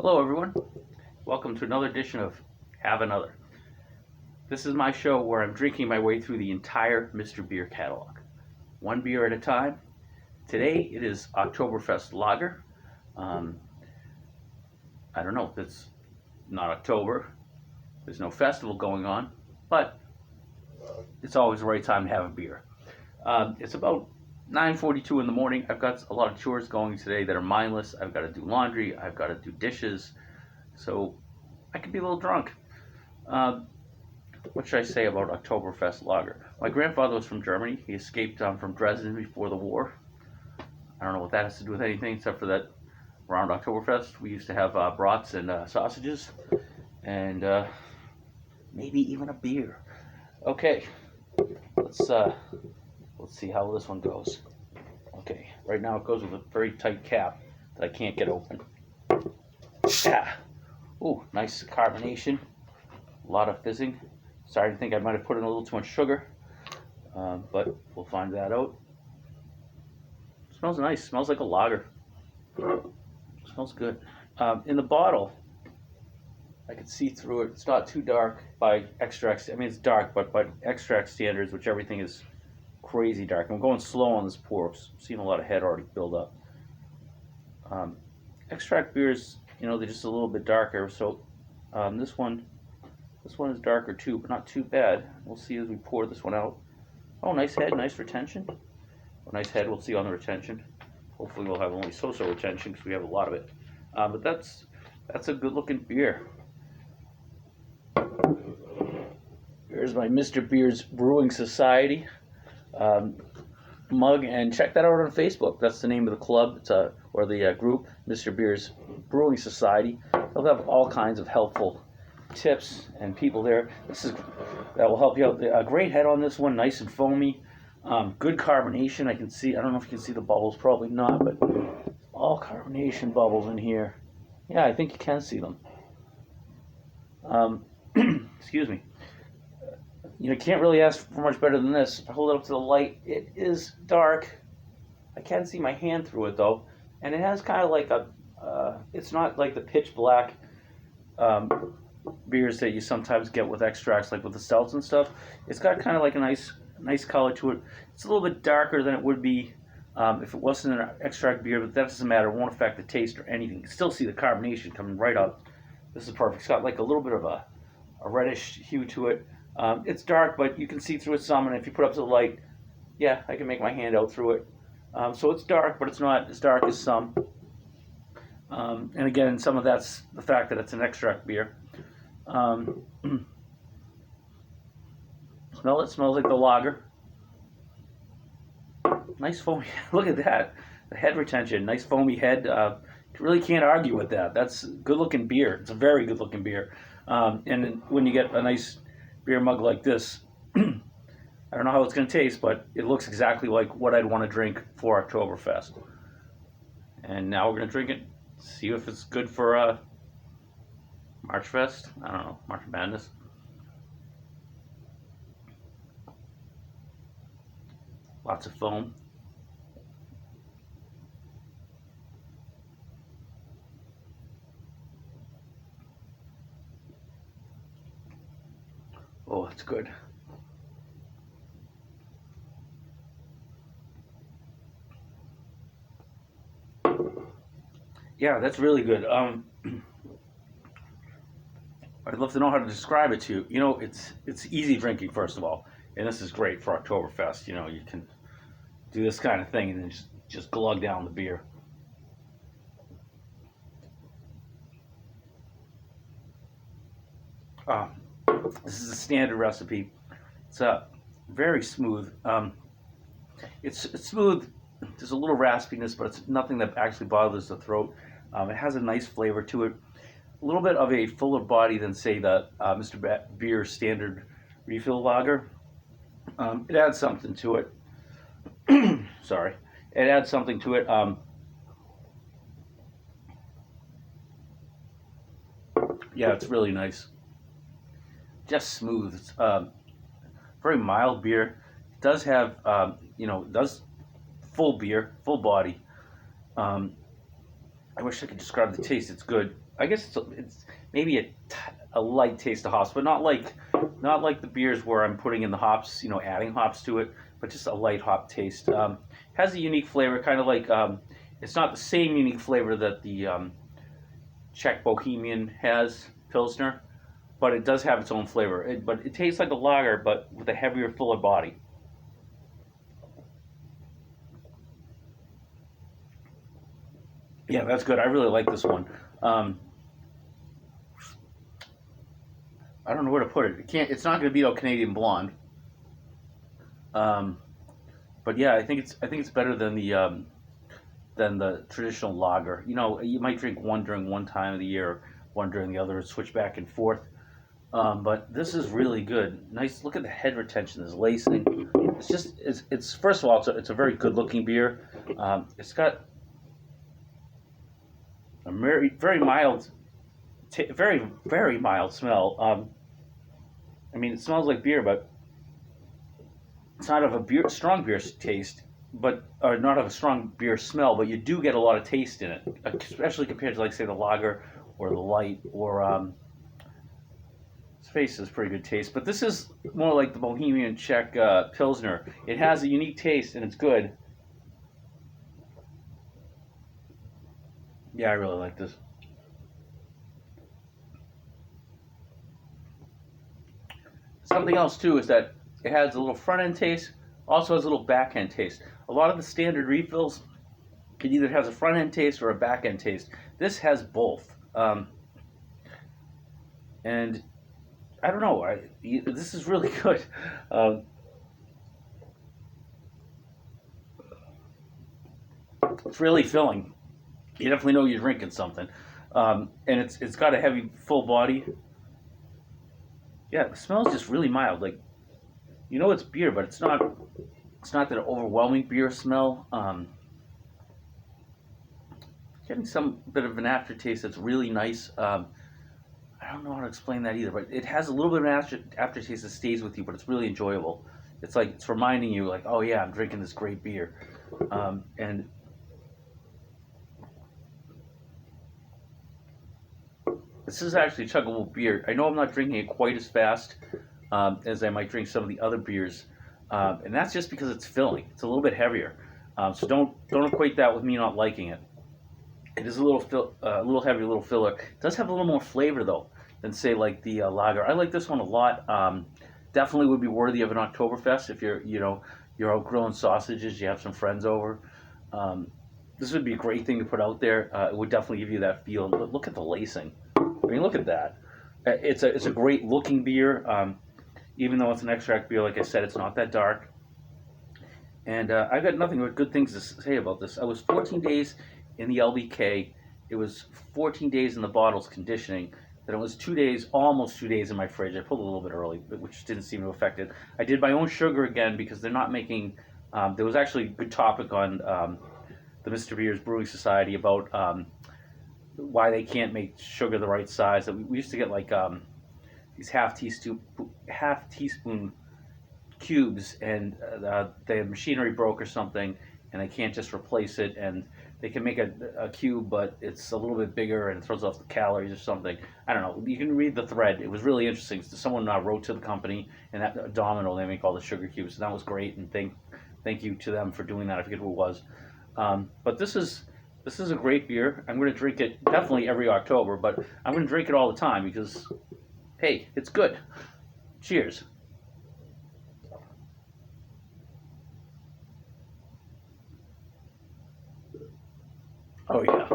Hello, everyone. Welcome to another edition of Have Another. This is my show where I'm drinking my way through the entire Mr. Beer catalog, one beer at a time. Today it is Oktoberfest Lager. I don't know, it's not October, there's no festival going on, but it's always the right time to have a beer. It's about 9:42 in the morning. I've got a lot of chores going today that are mindless. I've got to do laundry, I've got to do dishes, so I could be a little drunk. What should I say about Oktoberfest Lager? My grandfather was from Germany. He escaped from Dresden before the war. I don't know what that has to do with anything, except for that around Oktoberfest we used to have brats and sausages, and maybe even a beer. Okay, let's see how this one goes. Okay, right now it goes with a very tight cap that I can't get open. Yeah. Ooh, nice carbonation. A lot of fizzing. Starting to think I might have put in a little too much sugar, but we'll find that out. Smells nice. Smells like a lager. Smells good. In the bottle, I can see through it. It's not too dark by extract. I mean, it's dark, but by extract standards, which everything is crazy dark. I'm going slow on this pour. I'm seeing a lot of head already build up. Extract beers, they're just a little bit darker. So this one is darker too, but not too bad. We'll see as we pour this one out. Oh, nice head, nice retention. Oh, nice head. We'll see on the retention. Hopefully, we'll have only so-so retention because we have a lot of it. But that's a good-looking beer. Here's my Mr. Beer's Brewing Society mug, and check that out on Facebook. That's the name of the club, or the group, Mr. Beer's Brewing Society. They'll have all kinds of helpful tips and people there. That will help you out. A great head on this one, nice and foamy. Good carbonation. I don't know if you can see the bubbles, probably not, but all carbonation bubbles in here. Yeah, I think you can see them. Excuse me. You can't really ask for much better than this. If I hold it up to the light, it is dark. I can see my hand through it though, and it has kind of like it's not like the pitch black beers that you sometimes get with extracts, like with the stouts and stuff. It's got kind of like a nice color to it. It's a little bit darker than it would be if it wasn't an extract beer, but that doesn't matter. It won't affect the taste or anything. You can still see the carbonation coming right up. This is perfect. It's got like a little bit of a reddish hue to it. It's dark, but you can see through it some, and if you put up to the light, yeah, I can make my hand out through it. So it's dark, but it's not as dark as some. And again, some of that's the fact that it's an extract beer. Smell it. Smells like the lager. Nice foamy. Look at that. The head retention. Nice foamy head. You really can't argue with that. That's good-looking beer. It's a very good-looking beer. And when you get a nice beer mug like this, I don't know how it's going to taste, but it looks exactly like what I'd want to drink for Oktoberfest. And now we're going to drink it. See if it's good for Marchfest. I don't know, March Madness. Lots of foam. Oh, it's good. Yeah, that's really good. I'd love to know how to describe it to you. It's easy drinking, first of all, and this is great for Oktoberfest. You can do this kind of thing and then just glug down the beer. This is a standard recipe. It's very smooth. It's smooth. There's a little raspiness, but it's nothing that actually bothers the throat. It has a nice flavor to it. A little bit of a fuller body than, say, the Mr. Beer Standard Refill Lager. It adds something to it. Sorry. It adds something to it. Yeah, it's really nice. Just smooth. It's very mild beer. It does have, it does full beer, full body. I wish I could describe the taste. It's good. I guess it's maybe a light taste of hops, but not like the beers where I'm putting in the hops, adding hops to it, but just a light hop taste. Has a unique flavor, kind of like it's not the same unique flavor that the Czech Bohemian has Pilsner, but it does have its own flavor. But it tastes like a lager, but with a heavier, fuller body. Yeah, that's good. I really like this one. Um, I don't know where to put it. It can't. It's not going to beat out Canadian Blonde. Um, but yeah, I think it's better than the traditional lager. You might drink one during one time of the year, one during the other, switch back and forth. But this is really good. Nice. Look at the head retention. This lacing. It's first of all, it's a very good looking beer. It's got a very mild, very mild smell. I mean, it smells like beer, but it's not of a strong beer taste, but or not of a strong beer smell. But you do get a lot of taste in it, especially compared to like say the lager or the light or Space is pretty good taste. But this is more like the Bohemian Czech Pilsner. It has a unique taste and it's good. Yeah, I really like this. Something else too is that it has a little front end taste, also has a little back end taste. A lot of the standard refills it either has a front end taste or a back end taste. This has both, and I don't know. This is really good. Um, it's really filling. You definitely know you're drinking something, and it's got a heavy, full body. Yeah, the smell is just really mild. Like it's beer, but it's not. It's not that overwhelming beer smell. Getting some bit of an aftertaste that's really nice. I don't know how to explain that either, but it has a little bit of an aftertaste that stays with you, but it's really enjoyable. It's like it's reminding you, like, oh yeah, I'm drinking this great beer, and this is actually a chuggable beer. I know I'm not drinking it quite as fast as I might drink some of the other beers, and that's just because it's filling. It's a little bit heavier, so don't equate that with me not liking it. It is a little heavy, a little filler. It does have a little more flavor though than say like the lager. I like this one a lot. Definitely would be worthy of an Oktoberfest if you're out grilling sausages. You have some friends over. Um, this would be a great thing to put out there. It would definitely give you that feel. Look at the lacing. I mean, look at that. It's a great looking beer. Even though it's an extract beer, like I said, it's not that dark. And I got nothing but good things to say about this. I was 14 days in the LBK. It was 14 days in the bottles conditioning. Then it was 2 days, almost 2 days in my fridge. I pulled a little bit early, which didn't seem to affect it. I did my own sugar again because they're not making. There was actually a good topic on the Mr. Beers Brewing Society about why they can't make sugar the right size. We used to get like these half teaspoon cubes, and the machinery broke or something, and they can't just replace it. And they can make a cube, but it's a little bit bigger and it throws off the calories or something. I don't know. You can read the thread. It was really interesting. Someone wrote to the company, and that Domino, they make all the sugar cubes, and that was great. And thank you to them for doing that. I forget who it was. But this is a great beer. I'm going to drink it definitely every October, but I'm going to drink it all the time because, hey, it's good. Cheers. Oh yeah.